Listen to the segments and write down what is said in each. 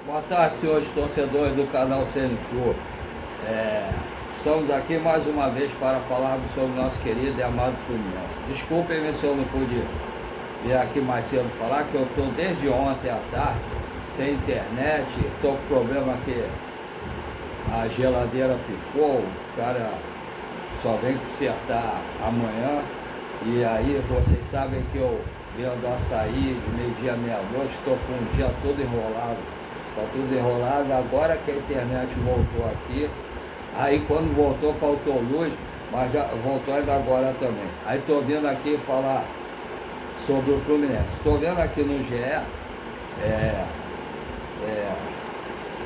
Boa tarde, senhores torcedores do canal CNFlu. Estamos aqui mais uma vez para falarmos sobre o nosso querido e amado Fluminense. Desculpem-me se eu não pude vir aqui mais cedo falar, que eu estou desde ontem à tarde sem internet, estou com problema que a geladeira pifou, o cara só vem consertar amanhã. E aí vocês sabem que eu vendo açaí de meio-dia à meia-noite, estou com o dia todo enrolado. Está tudo enrolado, agora que a internet voltou aqui. Aí quando voltou faltou luz, mas já voltou ainda agora também. Aí estou vindo aqui falar sobre o Fluminense. Estou vendo aqui no GE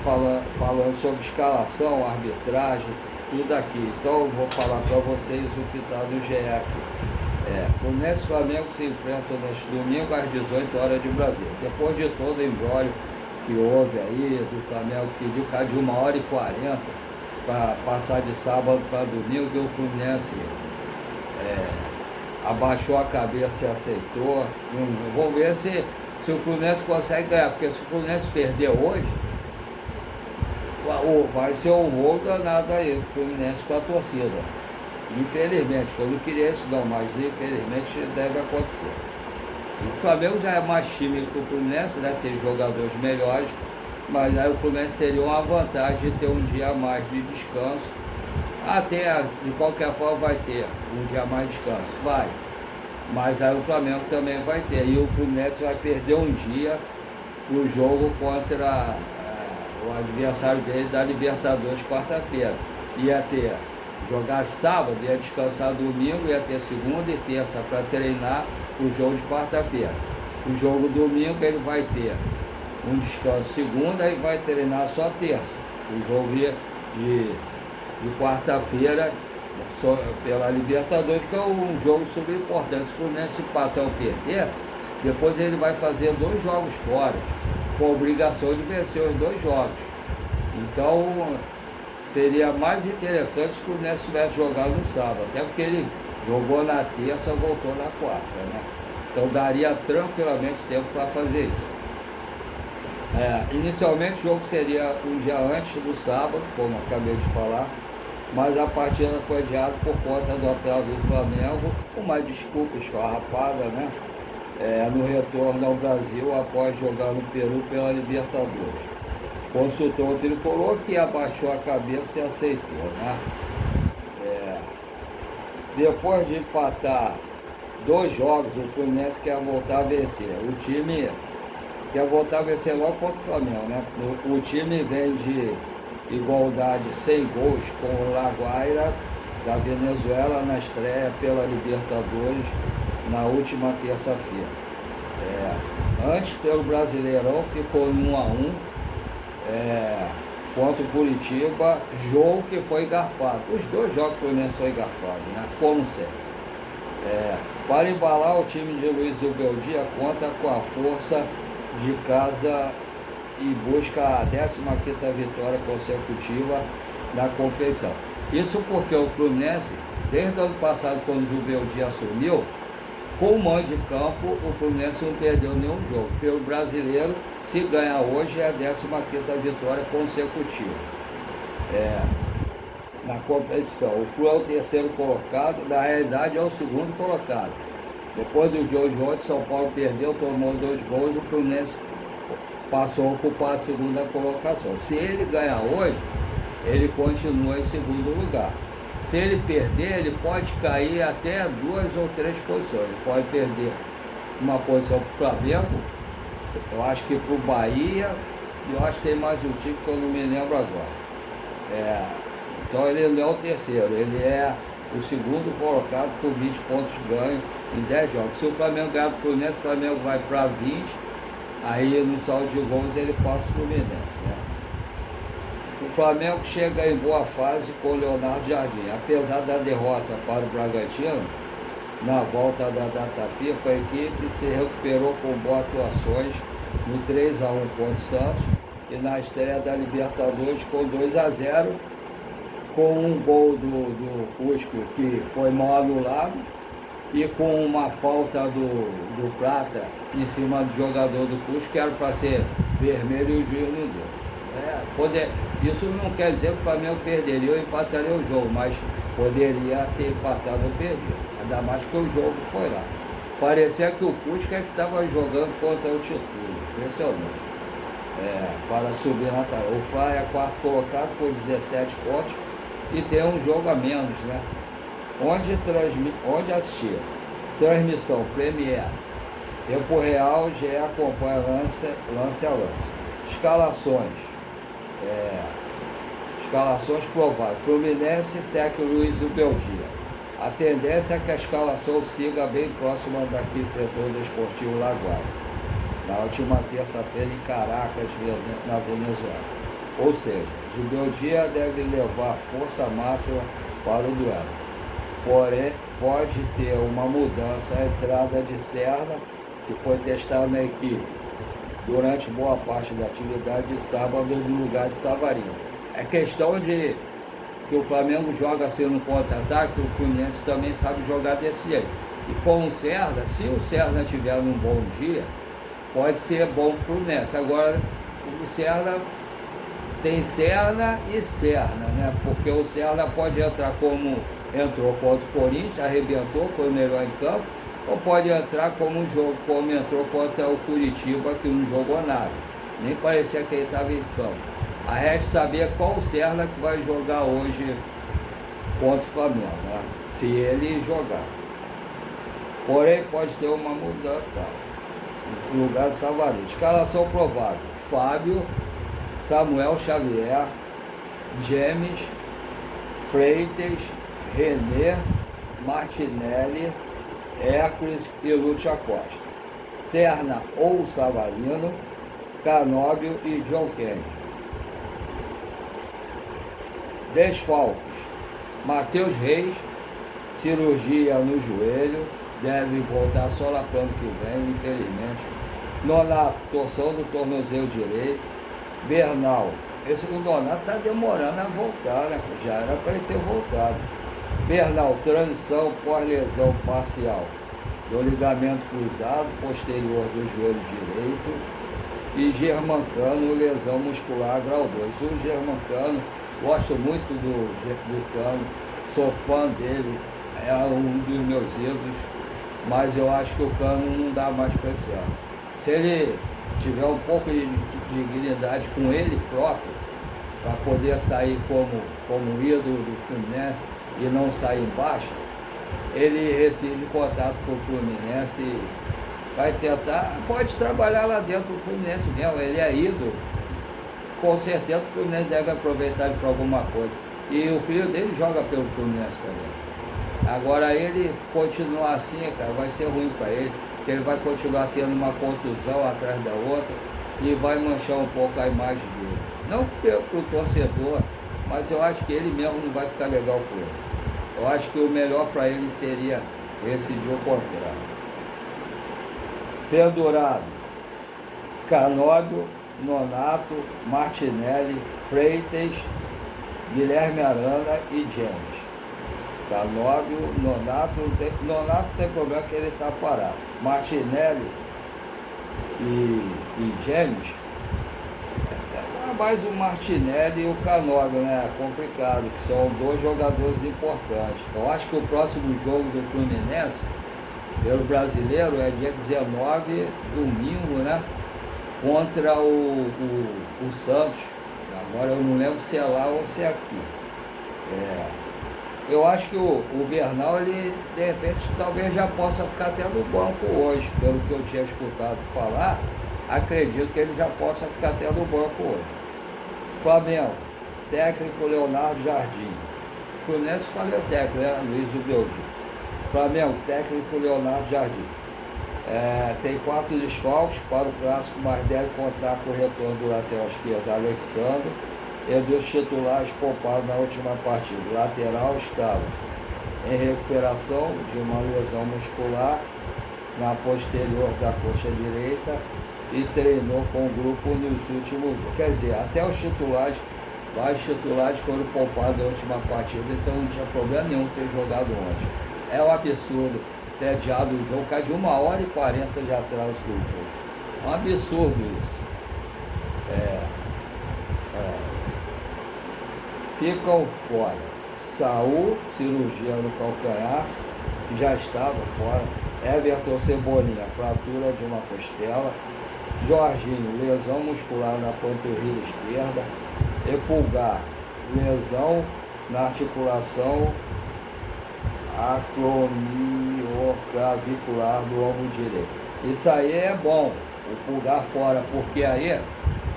falando sobre escalação, arbitragem, tudo aqui. Então eu vou falar para vocês o que está no GE aqui. Fluminense e Flamengo se enfrentam neste domingo às 18 horas de Brasília. Depois de todo o embrólio que houve aí, do Flamengo pediu cá de 1h40 para passar de sábado para domingo, e o Fluminense abaixou a cabeça e aceitou. Vamos ver se o Fluminense consegue ganhar, porque se o Fluminense perder hoje, vai ser um rolo danado aí, o Fluminense com a torcida. Infelizmente, eu não queria isso não, mas infelizmente deve acontecer. O Flamengo já é mais time que o Fluminense, né? Tem jogadores melhores, mas aí o Fluminense teria uma vantagem de ter um dia a mais de descanso. Até, de qualquer forma, vai ter um dia a mais de descanso, vai. Mas aí o Flamengo também vai ter. E o Fluminense vai perder um dia o jogo contra o adversário dele da Libertadores quarta-feira. Ia ter jogar sábado, ia descansar domingo, ia ter segunda e terça para treinar o jogo de quarta-feira. O jogo domingo ele vai ter um descanso segunda e vai treinar só terça. O jogo de quarta-feira pela Libertadores, que é um jogo super importante. Se o Fluminense empatar ou perder, depois ele vai fazer 2 jogos fora, com a obrigação de vencer os 2 jogos. Então seria mais interessante se o Fluminense tivesse jogado no sábado, até porque ele jogou na terça, voltou na quarta, né? Então daria tranquilamente tempo para fazer isso. Inicialmente o jogo seria um dia antes do sábado, como eu acabei de falar, mas a partida foi adiada por conta do atraso do Flamengo, uma desculpa esfarrapada, né? No retorno ao Brasil após jogar no Peru pela Libertadores. Consultou o tricolor, que abaixou a cabeça e aceitou, né? Depois de empatar 2 jogos, o Fluminense quer voltar a vencer. O time quer voltar a vencer logo contra o Flamengo, né? O time vem de igualdade 100 gols com o La Guaira da Venezuela na estreia pela Libertadores na última terça-feira. Antes, pelo Brasileirão, ficou no 1x1 contra o Curitiba, jogo que foi garfado. Os 2 jogos que o Fluminense foi garfado, né? Como sempre. Para embalar, o time de Luiz Ubeldia conta com a força de casa e busca a 15ª vitória consecutiva na competição. Isso porque o Fluminense, desde o ano passado, quando o Ubeldia assumiu, com o mando de campo, o Fluminense não perdeu nenhum jogo. Pelo brasileiro, se ganhar hoje, é a 15ª vitória consecutiva na competição. O Flu é o 3º colocado, na realidade é o 2º colocado. Depois do jogo de ontem, São Paulo perdeu, tomou 2 gols, o Fluminense passou a ocupar a 2ª colocação. Se ele ganhar hoje, ele continua em 2º lugar. Se ele perder, ele pode cair até 2 ou 3 posições. Ele pode perder uma posição para o Flamengo, eu acho que para o Bahia, e eu acho que tem mais um time que eu não me lembro agora. Então ele não é o 3º, ele é o 2º colocado com 20 pontos de ganho em 10 jogos. Se o Flamengo ganhar do Fluminense, o Flamengo vai para 20, aí no saldo de gols ele passa o Fluminense, né? O Flamengo chega em boa fase com o Leonardo Jardim. Apesar da derrota para o Bragantino, na volta da data FIFA, a equipe se recuperou com boas atuações no 3x1 contra o Santos e na estreia da Libertadores com 2x0, com um gol do Cusco que foi mal anulado e com uma falta do Prata em cima do jogador do Cusco, que era para ser vermelho e o juiz não deu. Isso não quer dizer que o Flamengo perderia ou empataria o jogo, mas poderia ter empatado ou perdido. Ainda mais que o jogo foi lá. Parecia que o Puskas que estava jogando contra o Título. Impressionante. Para subir na tabela. O Fla é quarto colocado com 17 pontos e tem um jogo a menos, né? Onde assistir? Transmissão Premier. Tempo real, GE acompanha lance a lance. Escalações prováveis. Fluminense, técnico Luiz Beldia. A tendência é que a escalação siga bem próxima daqui enfrentou o Desportivo Lagoa, na última terça-feira em Caracas, na Venezuela. Ou seja, Zubeldia deve levar força máxima para o duelo. Porém, pode ter uma mudança, a entrada de Serna, que foi testado na equipe durante boa parte da atividade de sábado no lugar de Savarino. É questão de que o Flamengo joga assim no contra-ataque, o Fluminense também sabe jogar desse jeito. E com o Serna, se o Serna tiver num bom dia, pode ser bom para o Fluminense. Agora, o Serna tem Serna e Serna, né? Porque o Serna pode entrar como entrou contra o Corinthians, arrebentou, foi o melhor em campo, ou pode entrar como entrou contra o Curitiba, que não jogou nada. Nem parecia que ele estava em campo. A resta saber qual o Serna que vai jogar hoje contra o Flamengo, né? Se ele jogar. Porém, pode ter uma mudança, tá? No lugar do Savarino. Escalação provável: Fábio, Samuel Xavier, James, Freitas, René, Martinelli, Hércules e Lúcio Acosta. Serna ou Savarino, Canóbio e John Kennedy. Desfalques: Matheus Reis, cirurgia no joelho, deve voltar só lá para o ano que vem, infelizmente. Nonato, torção do tornozelo direito. Bernal, o Nonato está demorando a voltar, né? Já era para ele ter voltado. Bernal, transição pós-lesão parcial do ligamento cruzado posterior do joelho direito. E Germancano, lesão muscular grau 2. O Germancano, gosto muito do Cano, sou fã dele, é um dos meus ídolos, mas eu acho que o Cano não dá mais para esse ano. Se ele tiver um pouco de dignidade com ele próprio, para poder sair como ídolo do Fluminense e não sair embaixo, ele rescinde o contrato com o Fluminense e vai tentar, pode trabalhar lá dentro do Fluminense mesmo, ele é ídolo. Com certeza o Fluminense deve aproveitar ele para alguma coisa. E o filho dele joga pelo Fluminense também. Agora ele continuar assim, cara, vai ser ruim para ele, porque ele vai continuar tendo uma contusão atrás da outra e vai manchar um pouco a imagem dele. Não para o torcedor, mas eu acho que ele mesmo não vai ficar legal com ele. Eu acho que o melhor para ele seria decidir o contrário. Pendurado: Canóbio, Nonato, Martinelli, Freitas, Guilherme Arana e James. Canóbio, Nonato tem problema que ele está parado. Martinelli e James, mais o Martinelli e o Canóbio, né? Complicado, que são dois jogadores importantes. Eu acho que o próximo jogo do Fluminense, pelo brasileiro, é dia 19, domingo, né? Contra o Santos. Agora eu não lembro se é lá ou se é aqui. Eu acho que o Bernal, ele de repente talvez já possa ficar até no banco hoje, pelo que eu tinha escutado falar. Acredito que ele já possa ficar até no banco hoje. Flamengo, técnico Leonardo Jardim. Fluminense, falei o técnico, né? Luiz Beldia. Flamengo, técnico Leonardo Jardim. Tem 4 desfalques para o clássico, mas deve contar com o retorno do lateral esquerdo Alexandre e dos titulares poupados na última partida. O lateral estava em recuperação de uma lesão muscular na posterior da coxa direita e treinou com o grupo nos últimos dias. Quer dizer, até os titulares, vários titulares foram poupados na última partida, então não tinha problema nenhum ter jogado ontem. É um absurdo ter adiado o jogo, cai de 1h40 de atraso do jogo. É um absurdo isso. ficam fora Saul, cirurgia no calcanhar, que já estava fora. Everton Cebolinha, fratura de uma costela. Jorginho, lesão muscular na panturrilha esquerda. E Pulgar, lesão na articulação acromioclavicular do ombro direito. Isso aí é bom, o Pulgar fora, porque aí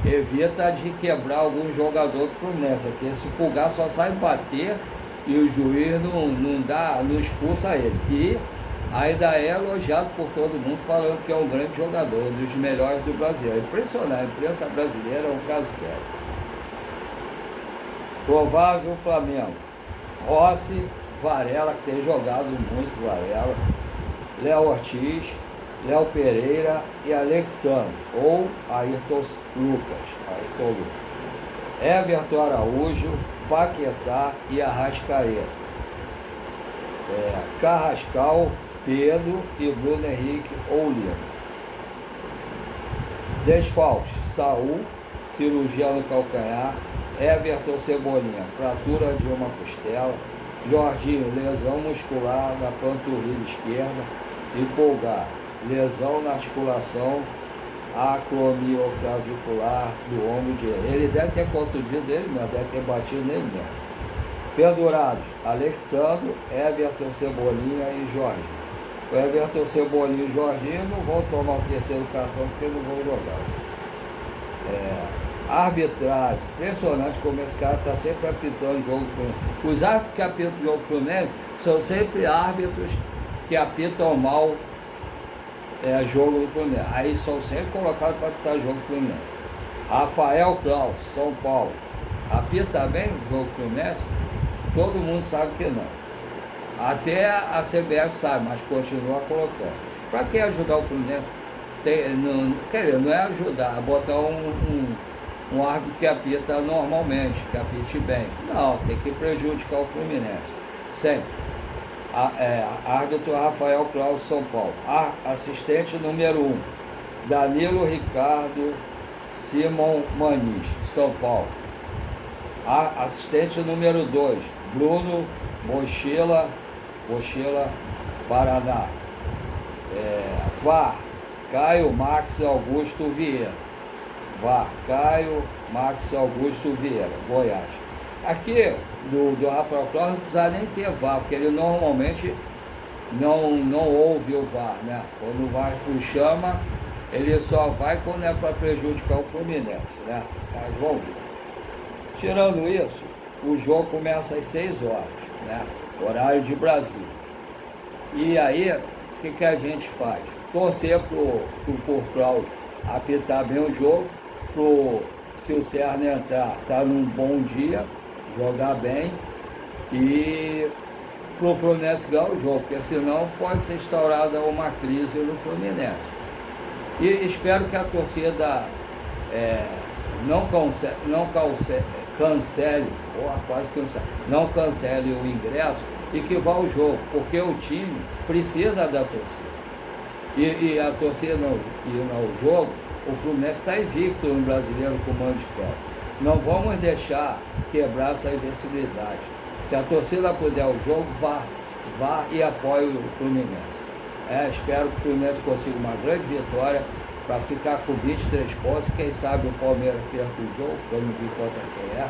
evita de quebrar algum jogador do Fluminense, porque esse Pulgar só sai bater e o juiz não expulsa ele. E ainda é elogiado por todo mundo, falando que é um grande jogador, um dos melhores do Brasil. É impressionante, a imprensa brasileira é um caso sério. Provável Flamengo: Rossi, Varela, que tem jogado muito, Varela, Léo Ortiz, Léo Pereira e Alexandre, ou Ayrton Lucas. Everton Araújo, Paquetá e Arrascaeta. Carrascal, Pedro e Bruno Henrique ou Lima. Desfalques: Saul, cirurgia no calcanhar. Everton Cebolinha, fratura de uma costela. Jorginho, lesão muscular na panturrilha esquerda. E Pulgar, lesão na articulação acromioclavicular do ombro direito. Ele deve ter contundido ele mesmo, deve ter batido nele mesmo. Pendurados: Alexandre, Everton Cebolinha e Jorginho. O Everton Cebolinha e Jorginho não vão tomar o terceiro cartão porque não vão jogar. Arbitragem: impressionante como esse cara está sempre apitando o jogo do Fluminense. Os árbitros que apitam o jogo do Fluminense são sempre árbitros que apitam mal jogo do Fluminense. Aí são sempre colocados para apitar o jogo do Fluminense. Rafael Claus, São Paulo, apita bem o jogo do Fluminense? Todo mundo sabe que não. Até a CBF sabe, mas continua colocando. Para que ajudar o Fluminense? Não é ajudar, é botar um árbitro que apita normalmente, que apite bem. Não, tem que prejudicar o Fluminense. Sempre. Árbitro Rafael Claus, São Paulo. Assistente número 1, Danilo Ricardo Simon Maniz, São Paulo. Assistente número 2, Bruno Mochila, Paraná. VAR, Caio Max Augusto Vieira. VAR, Caio Max Augusto Vieira, Goiás. Aqui, do Rafael Claus, não precisa nem ter VAR, porque ele normalmente não ouve o VAR, né? Quando o VAR o chama, ele só vai quando é para prejudicar o Fluminense, né? Mas vamos ver. Tirando isso, o jogo começa às 6 horas, né? Horário de Brasília. E aí, o que a gente faz? Torcer pro Claus apitar bem o jogo, se o Serna entrar, tá num bom dia, jogar bem, e pro Fluminense ganhar o jogo, porque senão pode ser instaurada uma crise no Fluminense. E espero que a torcida não cancele o ingresso e que vá ao jogo, porque o time precisa da torcida. E a torcida não ir ao jogo, o Fluminense está invicto no Brasileiro com o mando de campo. Não vamos deixar quebrar essa invencibilidade. Se a torcida puder ao jogo, vá e apoie o Fluminense. Espero que o Fluminense consiga uma grande vitória para ficar com 23 pontos. Quem sabe o Palmeiras perca o jogo, que eu não vi contra quem é.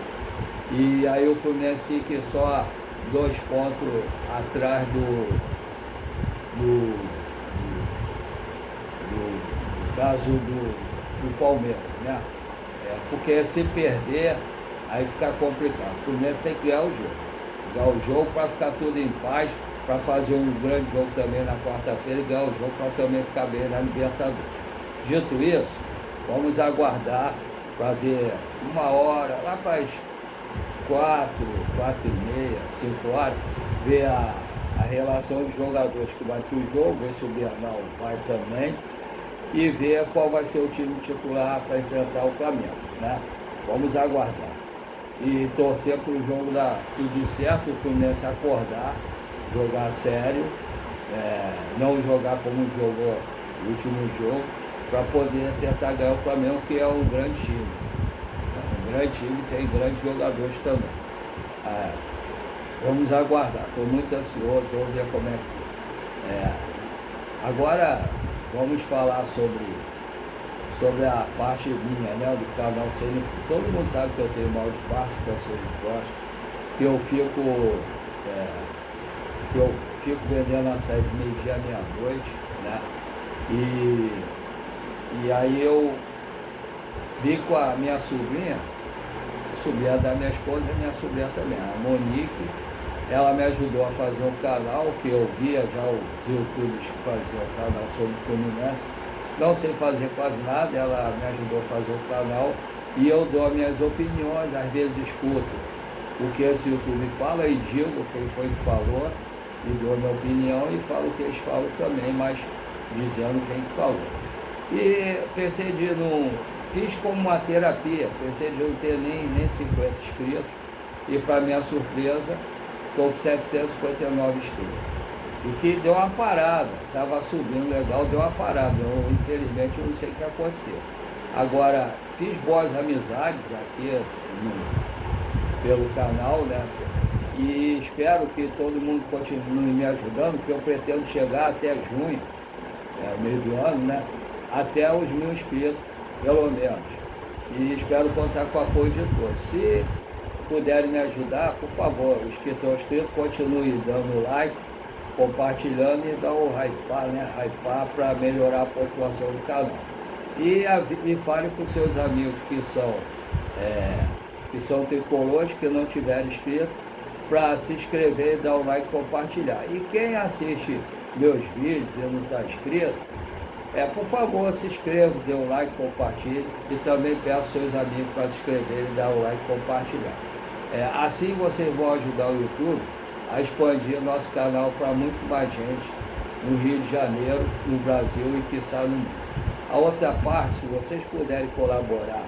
E aí o Fluminense fique só 2 pontos atrás do caso do Palmeiras, né? Porque se perder, aí fica complicado. O Fluminense tem que ganhar o jogo. Ganhar o jogo para ficar tudo em paz, para fazer um grande jogo também na quarta-feira e ganhar o jogo para também ficar bem na Libertadores. Dito isso, vamos aguardar para ver 1 hora, lá para as 4h30, 5 horas, ver a relação dos jogadores que vai para o jogo, ver se o Bernal vai também, e ver qual vai ser o time titular para enfrentar o Flamengo, né? Vamos aguardar. E torcer para o jogo dar tudo certo, o Fluminense acordar, jogar sério, não jogar como jogou o último jogo, para poder tentar ganhar o Flamengo, que é um grande time. Um grande time, tem grandes jogadores também. É, vamos aguardar, estou muito ansioso, vamos ver como é que é. Agora vamos falar sobre a parte minha, né, do canal Sendo. Todo mundo sabe que eu tenho mal de parto, que vocês não gostam, que eu fico vendendo açaí de meio-dia à meia-noite, né? E aí eu vi com a minha sobrinha da minha esposa e minha sobrinha também, a Monique. Ela me ajudou a fazer um canal, que eu via já os youtubers que faziam o canal sobre o Fluminense. Não sei fazer quase nada, ela me ajudou a fazer o canal e eu dou minhas opiniões, às vezes escuto o que esse YouTube fala e digo quem foi que falou, e dou minha opinião e falo o que eles falam também, mas dizendo quem que falou. E pensei de não... Fiz como uma terapia, pensei de não ter nem 50 inscritos, e para minha surpresa, estou com 759 inscritos. E que deu uma parada, estava subindo legal, deu uma parada. Infelizmente eu não sei o que aconteceu. Agora, fiz boas amizades aqui pelo canal, né? E espero que todo mundo continue me ajudando, porque eu pretendo chegar até junho, meio do ano, né? Até os 1000 inscritos, pelo menos. E espero contar com o apoio de todos. Se puderem me ajudar, por favor, os que estão inscritos, continuem dando like, compartilhando e dá o hypar, né? Hypar para melhorar a pontuação do canal. E fale com seus amigos que são tricolores, que não tiverem inscrito, para se inscrever e dar o like e compartilhar. E quem assiste meus vídeos e não está inscrito, por favor, se inscreva, dê um like, compartilhe, e também peço seus amigos para se inscreverem e dar o like e compartilhar. Assim vocês vão ajudar o YouTube a expandir nosso canal para muito mais gente no Rio de Janeiro, no Brasil e quiçá no mundo. A outra parte, se vocês puderem colaborar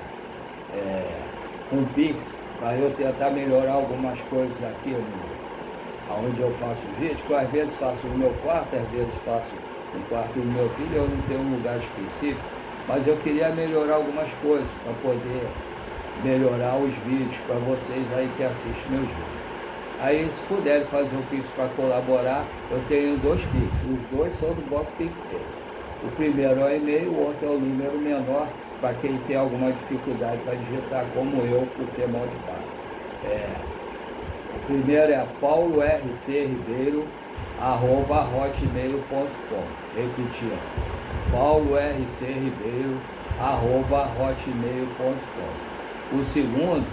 com o Pix, para eu tentar melhorar algumas coisas aqui onde eu faço vídeo, que eu às vezes faço no meu quarto, às vezes faço no quarto do meu filho, eu não tenho um lugar específico, mas eu queria melhorar algumas coisas para poder melhorar os vídeos para vocês aí que assistem meus vídeos. Aí, se puderem fazer um Pix para colaborar, eu tenho 2 Pix, os dois são do Banco PicPay. O primeiro é o e-mail, o outro é o número menor, para quem tem alguma dificuldade para digitar, como eu, por ter mal de parto. O primeiro é paulorcribeiro@hotmail.com. Repetindo, paulorcribeiro@hotmail.com. O segundo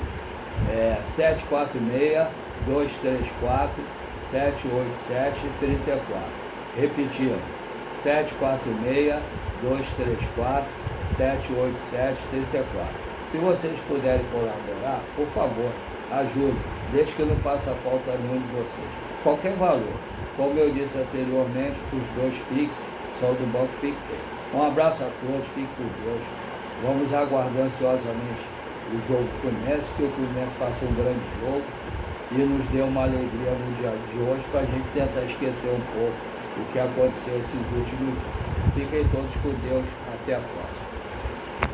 é 746-234-787-34. Repetindo, 746-234-787-34. Se vocês puderem colaborar, por favor, ajude, desde que não faça falta a nenhum de vocês. Qualquer valor. Como eu disse anteriormente, os 2 Pix são do Banco PicPay. Um abraço a todos, fiquem com Deus. Vamos aguardar ansiosamente o jogo do Fluminense, que o Fluminense faça um grande jogo e nos dê uma alegria no dia de hoje, para a gente tentar esquecer um pouco o que aconteceu esses últimos dias. Fiquem todos com Deus, até a próxima.